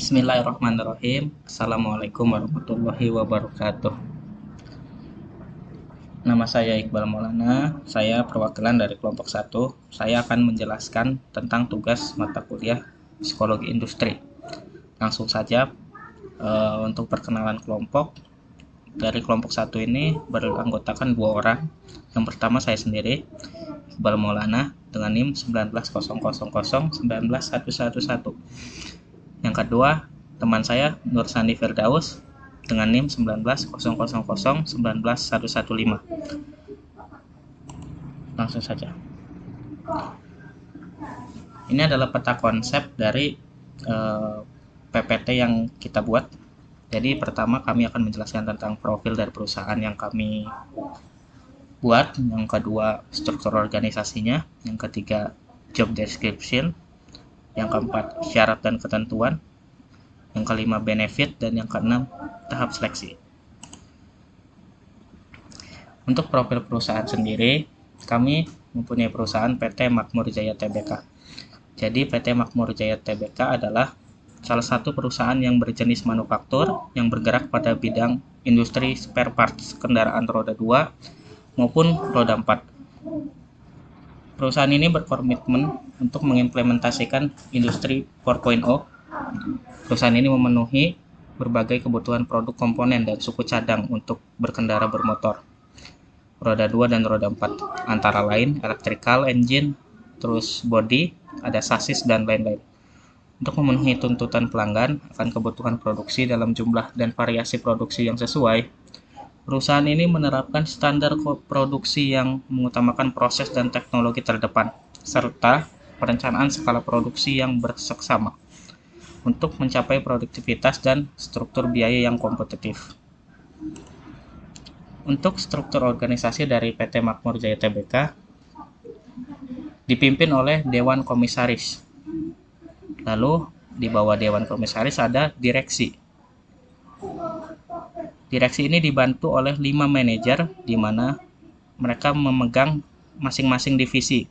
Bismillahirrahmanirrahim. Assalamualaikum warahmatullahi wabarakatuh. Nama saya Iqbal Maulana. Saya perwakilan dari kelompok 1. Saya akan menjelaskan tentang tugas mata kuliah Psikologi Industri. Langsung saja untuk perkenalan kelompok. Dari kelompok 1 ini beranggotakan 2 orang. Yang pertama saya sendiri, Iqbal Maulana dengan NIM 19.000.19.111. Yang kedua, teman saya Nur Sandi Firdaus dengan NIM 19.000.19.115. Langsung saja. Ini adalah peta konsep dari PPT yang kita buat. Jadi pertama kami akan menjelaskan tentang profil dari perusahaan yang kami buat. Yang kedua, struktur organisasinya. Yang ketiga, job description. Yang keempat, syarat dan ketentuan. Yang kelima, benefit. Dan yang keenam, tahap seleksi. Untuk profil perusahaan sendiri, kami mempunyai perusahaan PT Makmur Jaya Tbk. Jadi PT Makmur Jaya Tbk adalah salah satu perusahaan yang berjenis manufaktur yang bergerak pada bidang industri spare parts kendaraan roda 2 maupun roda 4. Perusahaan ini berkomitmen untuk mengimplementasikan industri 4.0. Perusahaan ini memenuhi berbagai kebutuhan produk komponen dan suku cadang untuk berkendara bermotor roda 2 dan roda 4, antara lain electrical engine, terus body, ada sasis dan lain-lain. Untuk memenuhi tuntutan pelanggan akan kebutuhan produksi dalam jumlah dan variasi produksi yang sesuai, perusahaan ini menerapkan standar produksi yang mengutamakan proses dan teknologi terdepan, serta perencanaan skala produksi yang berseksama untuk mencapai produktivitas dan struktur biaya yang kompetitif. Untuk struktur organisasi dari PT Makmur Jaya Tbk dipimpin oleh Dewan Komisaris. Lalu di bawah Dewan Komisaris ada direksi. Direksi ini dibantu oleh 5 manajer di mana mereka memegang masing-masing divisi.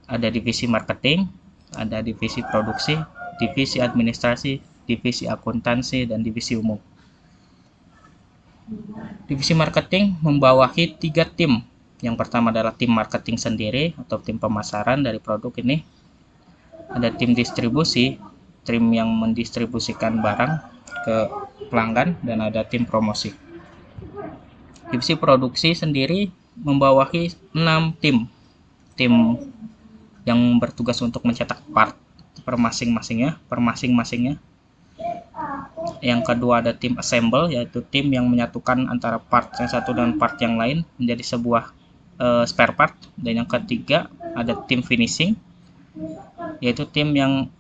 Ada divisi marketing, ada divisi produksi, divisi administrasi, divisi akuntansi, dan divisi umum. Divisi marketing membawahi 3 tim. Yang pertama adalah tim marketing sendiri atau tim pemasaran dari produk ini. Ada tim distribusi, tim yang mendistribusikan barang ke pelanggan, dan ada tim promosi. Divisi produksi sendiri membawahi 6 tim. Tim yang bertugas untuk mencetak part per masing-masingnya. Yang kedua ada tim assemble, yaitu tim yang menyatukan antara part yang satu dan part yang lain menjadi sebuah spare part. Dan yang ketiga ada tim finishing, yaitu tim yang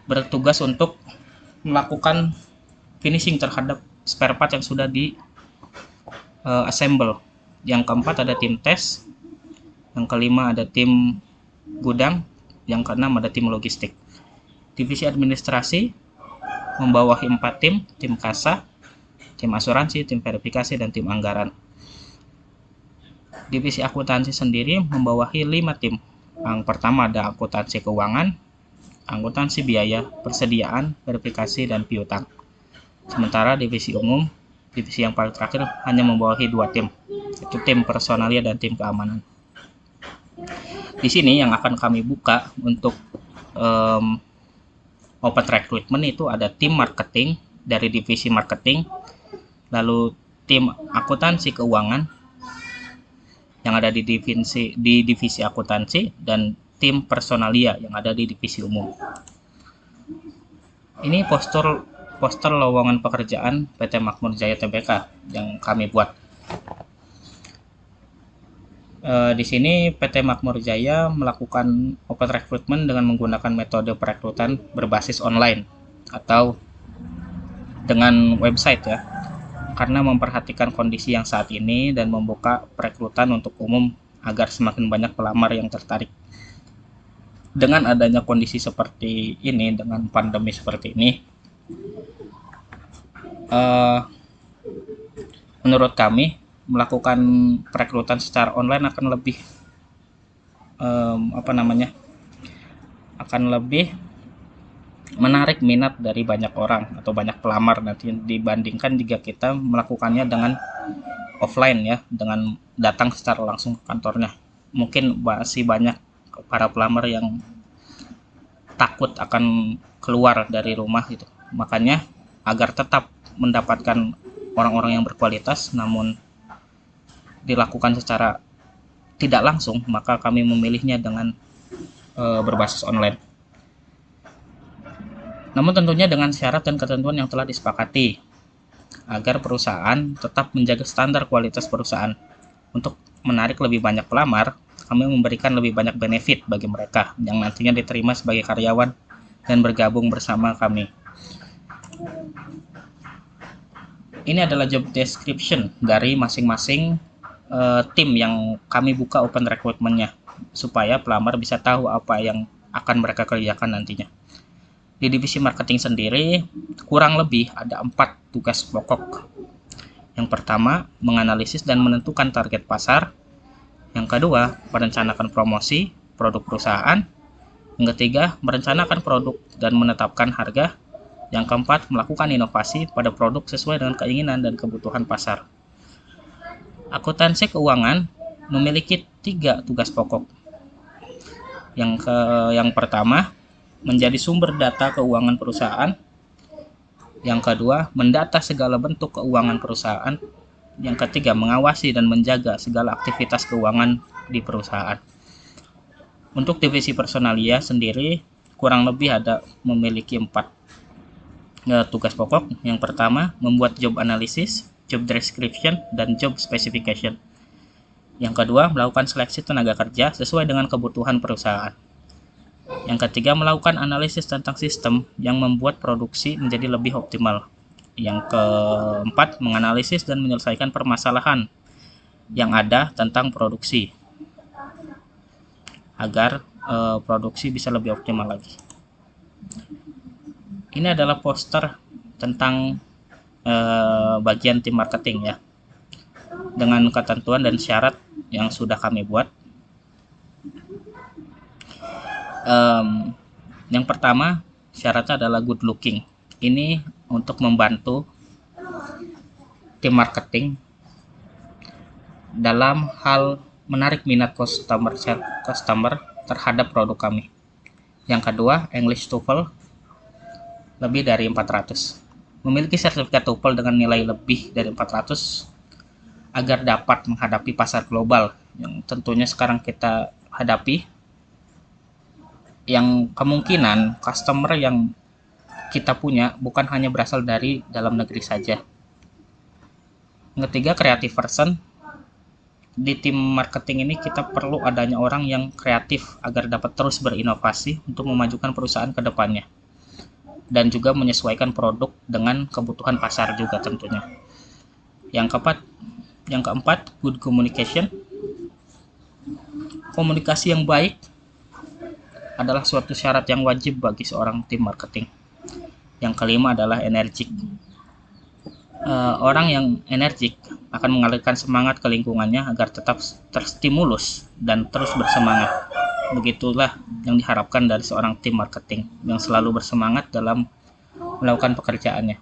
bertugas untuk melakukan finishing terhadap spare part yang sudah di assemble. Yang keempat ada tim tes, yang kelima ada tim gudang, yang keenam ada tim logistik. Divisi administrasi membawahi 4 tim, tim kasa, tim asuransi, tim verifikasi, dan tim anggaran. Divisi akuntansi sendiri membawahi 5 tim. Yang pertama ada akuntansi keuangan, akuntansi biaya, persediaan, verifikasi, dan piutang. Sementara divisi umum, divisi yang paling terakhir, hanya membawahi 2 tim, yaitu tim personalia dan tim keamanan. Di sini yang akan kami buka untuk open recruitment itu ada tim marketing dari divisi marketing, lalu tim akuntansi keuangan yang ada di divisi akuntansi, dan tim personalia yang ada di divisi umum. Ini poster lowongan pekerjaan PT Makmur Jaya Tbk yang kami buat. Di sini PT Makmur Jaya melakukan open recruitment dengan menggunakan metode perekrutan berbasis online atau dengan website ya, karena memperhatikan kondisi yang saat ini dan membuka perekrutan untuk umum agar semakin banyak pelamar yang tertarik. Dengan adanya kondisi seperti ini, dengan pandemi seperti ini, menurut kami melakukan perekrutan secara online akan lebih menarik minat dari banyak orang atau banyak pelamar nanti dibandingkan jika kita melakukannya dengan offline ya, dengan datang secara langsung ke kantornya. Mungkin masih banyak para pelamar yang takut akan keluar dari rumah gitu. Makanya agar tetap mendapatkan orang-orang yang berkualitas namun dilakukan secara tidak langsung, maka kami memilihnya dengan berbasis online. Namun tentunya dengan syarat dan ketentuan yang telah disepakati agar perusahaan tetap menjaga standar kualitas perusahaan. Untuk menarik lebih banyak pelamar, kami memberikan lebih banyak benefit bagi mereka yang nantinya diterima sebagai karyawan dan bergabung bersama kami. Ini adalah job description dari masing-masing tim yang kami buka open recruitment-nya, supaya pelamar bisa tahu apa yang akan mereka kerjakan nantinya. Di divisi marketing sendiri, kurang lebih ada 4 tugas pokok. Yang pertama, menganalisis dan menentukan target pasar. Yang kedua, merencanakan promosi produk perusahaan. Yang ketiga, merencanakan produk dan menetapkan harga. Yang keempat, melakukan inovasi pada produk sesuai dengan keinginan dan kebutuhan pasar. Akuntansi keuangan memiliki 3 tugas pokok. Yang pertama, menjadi sumber data keuangan perusahaan. Yang kedua, mendata segala bentuk keuangan perusahaan. Yang ketiga, mengawasi dan menjaga segala aktivitas keuangan di perusahaan. Untuk divisi personalia sendiri, kurang lebih ada memiliki 4 tugas pokok. Yang pertama, membuat job analysis, job description, dan job specification. Yang kedua, melakukan seleksi tenaga kerja sesuai dengan kebutuhan perusahaan. Yang ketiga, melakukan analisis tentang sistem yang membuat produksi menjadi lebih optimal. Yang keempat, menganalisis dan menyelesaikan permasalahan yang ada tentang produksi agar produksi bisa lebih optimal lagi. Ini adalah poster tentang bagian tim marketing ya, dengan ketentuan dan syarat yang sudah kami buat. Yang pertama, syaratnya adalah good looking. Ini untuk membantu tim marketing dalam hal menarik minat customer terhadap produk kami. Yang kedua, English TOEFL lebih dari 400. Memiliki sertifikat TOEFL dengan nilai lebih dari 400 agar dapat menghadapi pasar global yang tentunya sekarang kita hadapi, yang kemungkinan customer yang kita punya bukan hanya berasal dari dalam negeri saja. Yang ketiga, creative person. Di tim marketing ini kita perlu adanya orang yang kreatif agar dapat terus berinovasi untuk memajukan perusahaan ke depannya, dan juga menyesuaikan produk dengan kebutuhan pasar juga tentunya. Yang keempat, good communication. Komunikasi yang baik adalah suatu syarat yang wajib bagi seorang tim marketing. Yang kelima adalah energik. Orang yang energik akan mengalirkan semangat ke lingkungannya agar tetap terstimulus dan terus bersemangat. Begitulah yang diharapkan dari seorang tim marketing yang selalu bersemangat dalam melakukan pekerjaannya.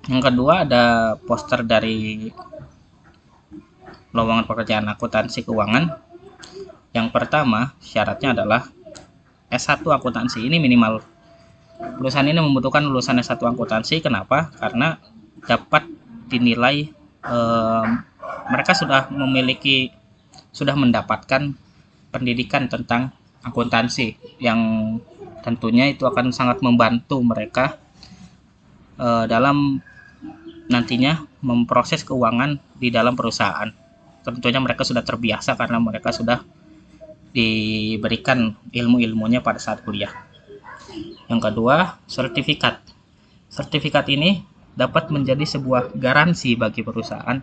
Yang kedua, ada poster dari lowongan pekerjaan akuntansi keuangan. Yang pertama, syaratnya adalah S1 akuntansi, ini minimal. Lulusan ini membutuhkan lulusan S1 akuntansi. Kenapa? Karena dapat dinilai mereka sudah mendapatkan pendidikan tentang akuntansi, yang tentunya itu akan sangat membantu mereka dalam nantinya memproses keuangan di dalam perusahaan. Tentunya mereka sudah terbiasa karena mereka sudah diberikan ilmu-ilmunya pada saat kuliah. Yang kedua, sertifikat. Sertifikat ini dapat menjadi sebuah garansi bagi perusahaan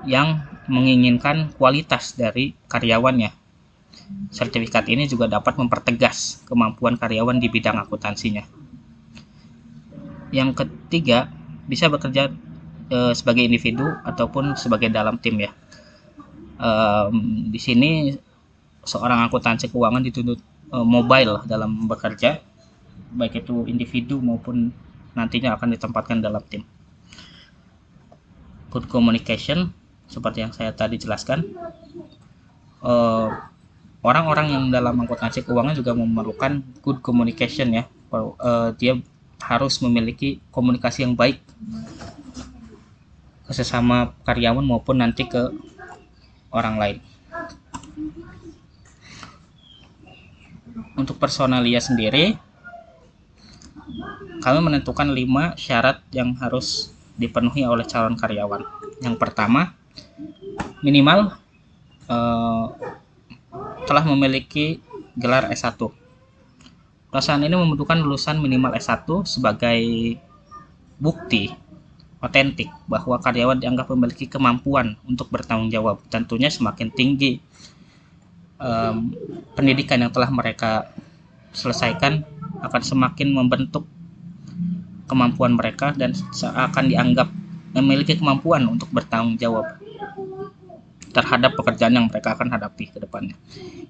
yang menginginkan kualitas dari karyawannya. Sertifikat ini juga dapat mempertegas kemampuan karyawan di bidang akuntansinya. Yang ketiga, bisa bekerja sebagai individu ataupun sebagai dalam tim ya. Di sini seorang akuntansi keuangan dituntut mobile dalam bekerja, baik itu individu maupun nantinya akan ditempatkan dalam tim. Good communication, seperti yang saya tadi jelaskan, orang-orang yang dalam akuntansi keuangan juga memerlukan good communication ya. Dia harus memiliki komunikasi yang baik ke sesama karyawan maupun nanti ke orang lain. Untuk personalia sendiri, kami menentukan 5 syarat yang harus dipenuhi oleh calon karyawan. Yang pertama, minimal telah memiliki gelar S1. Perusahaan ini membutuhkan lulusan minimal S1 sebagai bukti otentik bahwa karyawan dianggap memiliki kemampuan untuk bertanggung jawab. Tentunya semakin tinggi pendidikan yang telah mereka selesaikan akan semakin membentuk kemampuan mereka dan akan dianggap memiliki kemampuan untuk bertanggung jawab terhadap pekerjaan yang mereka akan hadapi ke depannya.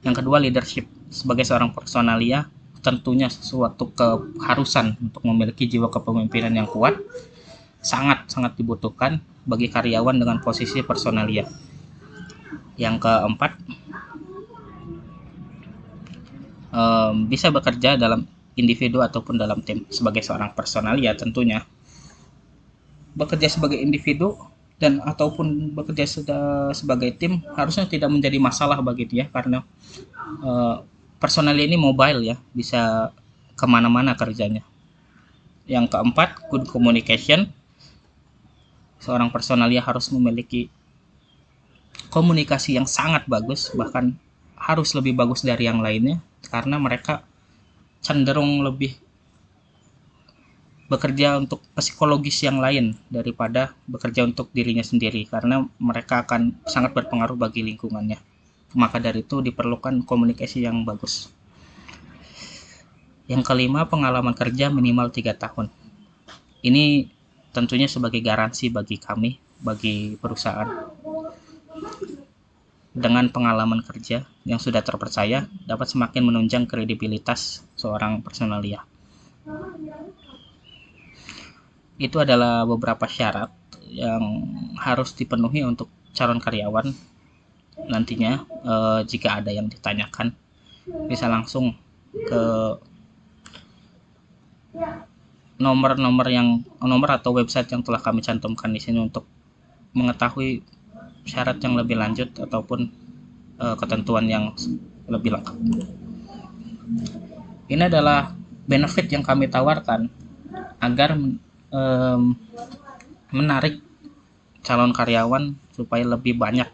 Yang kedua, leadership. Sebagai seorang personalia, tentunya suatu keharusan untuk memiliki jiwa kepemimpinan yang kuat sangat dibutuhkan bagi karyawan dengan posisi personalia. Yang keempat, bisa bekerja dalam individu ataupun dalam tim. Sebagai seorang personalia tentunya bekerja sebagai individu dan ataupun bekerja sebagai tim harusnya tidak menjadi masalah bagi dia, karena personalia ini mobile ya, bisa kemana-mana kerjanya. Yang keempat, good communication. Seorang personalia harus memiliki komunikasi yang sangat bagus, bahkan harus lebih bagus dari yang lainnya, karena mereka cenderung lebih bekerja untuk psikologis yang lain daripada bekerja untuk dirinya sendiri, karena mereka akan sangat berpengaruh bagi lingkungannya. Maka dari itu diperlukan komunikasi yang bagus. Yang kelima, pengalaman kerja minimal 3 tahun. Ini tentunya sebagai garansi bagi kami, bagi perusahaan. Dengan pengalaman kerja yang sudah terpercaya dapat semakin menunjang kredibilitas seorang personalia. Itu adalah beberapa syarat yang harus dipenuhi untuk calon karyawan. Nantinya jika ada yang ditanyakan bisa langsung ke nomor atau website yang telah kami cantumkan di sini untuk mengetahui syarat yang lebih lanjut ataupun ketentuan yang lebih lengkap. Ini adalah benefit yang kami tawarkan agar menarik calon karyawan supaya lebih banyak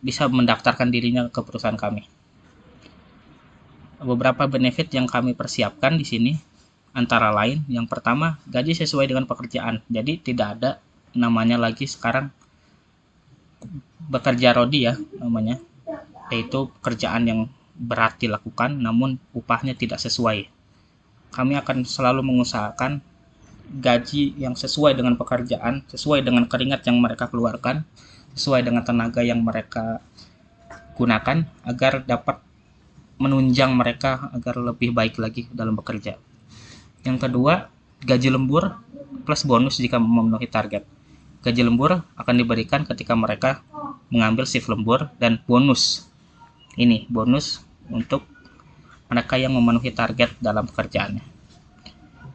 bisa mendaftarkan dirinya ke perusahaan kami. Beberapa benefit yang kami persiapkan di sini antara lain, yang pertama, gaji sesuai dengan pekerjaan. Jadi tidak ada namanya lagi sekarang bekerja rodi ya namanya, yaitu pekerjaan yang berat dilakukan namun upahnya tidak sesuai. Kami akan selalu mengusahakan gaji yang sesuai dengan pekerjaan, sesuai dengan keringat yang mereka keluarkan, sesuai dengan tenaga yang mereka gunakan, agar dapat menunjang mereka agar lebih baik lagi dalam bekerja. Yang kedua, gaji lembur plus bonus jika memenuhi target. Gaji lembur akan diberikan ketika mereka mengambil shift lembur, dan bonus ini bonus untuk mereka yang memenuhi target dalam pekerjaannya.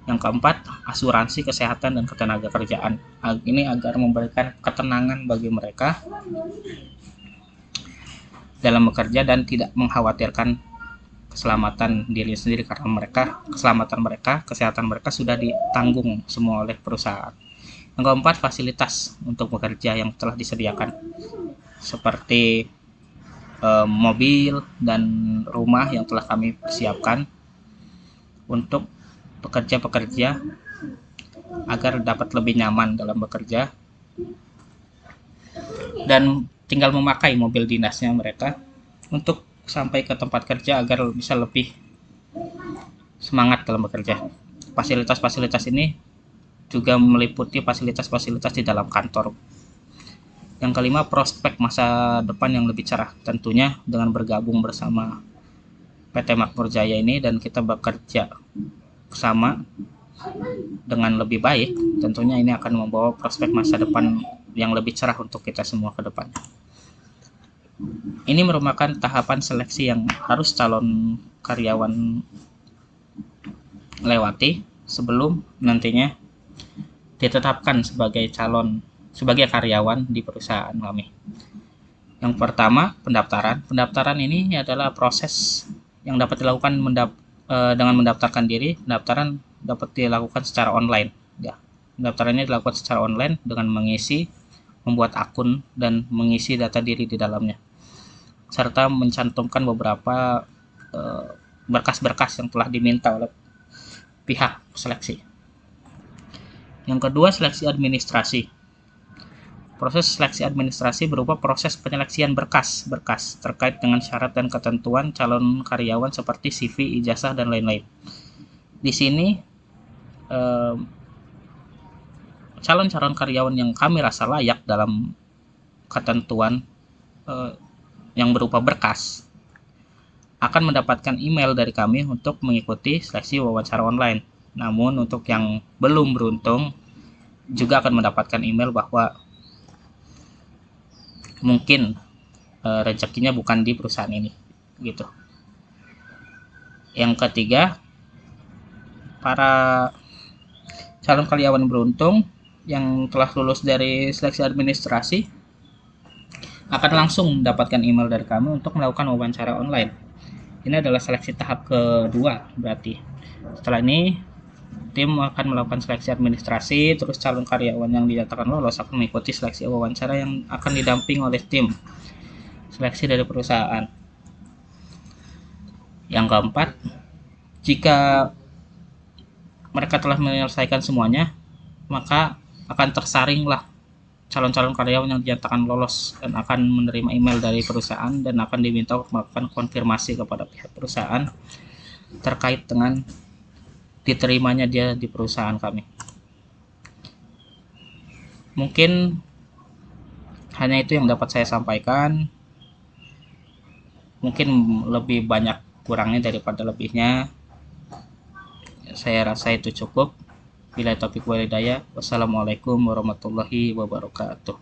Yang keempat, asuransi kesehatan dan ketenaga kerjaan. Ini agar memberikan ketenangan bagi mereka dalam bekerja dan tidak mengkhawatirkan keselamatan diri sendiri, karena keselamatan mereka, kesehatan mereka sudah ditanggung semua oleh perusahaan. Yang keempat, fasilitas untuk bekerja yang telah disediakan seperti mobil dan rumah yang telah kami persiapkan untuk pekerja-pekerja agar dapat lebih nyaman dalam bekerja dan tinggal memakai mobil dinasnya mereka untuk sampai ke tempat kerja agar bisa lebih semangat dalam bekerja. Fasilitas-fasilitas ini juga meliputi fasilitas-fasilitas di dalam kantor, Yang kelima, prospek masa depan yang lebih cerah, tentunya dengan bergabung bersama PT Makmur Jaya ini dan kita bekerja bersama dengan lebih baik, tentunya ini akan membawa prospek masa depan yang lebih cerah untuk kita semua ke depan. Ini merupakan tahapan seleksi yang harus calon karyawan lewati sebelum nantinya ditetapkan sebagai karyawan di perusahaan kami. Yang pertama, pendaftaran. Pendaftaran ini adalah proses yang dapat dilakukan dengan mendaftarkan diri. Pendaftaran dapat dilakukan secara online. Ya, pendaftarannya dilakukan secara online dengan membuat akun dan mengisi data diri di dalamnya, serta mencantumkan beberapa berkas-berkas yang telah diminta oleh pihak seleksi. Yang kedua, seleksi administrasi. Proses seleksi administrasi berupa proses penyeleksian berkas terkait dengan syarat dan ketentuan calon karyawan seperti CV, ijazah, dan lain-lain. Di sini calon-calon karyawan yang kami rasa layak dalam ketentuan yang berupa berkas akan mendapatkan email dari kami untuk mengikuti seleksi wawancara online. Namun untuk yang belum beruntung juga akan mendapatkan email bahwa mungkin rezekinya bukan di perusahaan ini, gitu. Yang ketiga, para calon karyawan beruntung yang telah lulus dari seleksi administrasi akan langsung mendapatkan email dari kami untuk melakukan wawancara online. Ini adalah seleksi tahap kedua berarti. Setelah ini tim akan melakukan seleksi administrasi, terus calon karyawan yang dinyatakan lolos akan mengikuti seleksi wawancara yang akan didamping oleh tim seleksi dari perusahaan. Yang keempat, jika mereka telah menyelesaikan semuanya, maka akan tersaringlah calon-calon karyawan yang dinyatakan lolos dan akan menerima email dari perusahaan dan akan diminta untuk melakukan konfirmasi kepada pihak perusahaan terkait dengan diterimanya dia di perusahaan kami. Mungkin hanya itu yang dapat saya sampaikan. Mungkin lebih banyak kurangnya daripada lebihnya. Saya rasa itu cukup. Bila taufiq wal hidayah. Wassalamualaikum warahmatullahi wabarakatuh.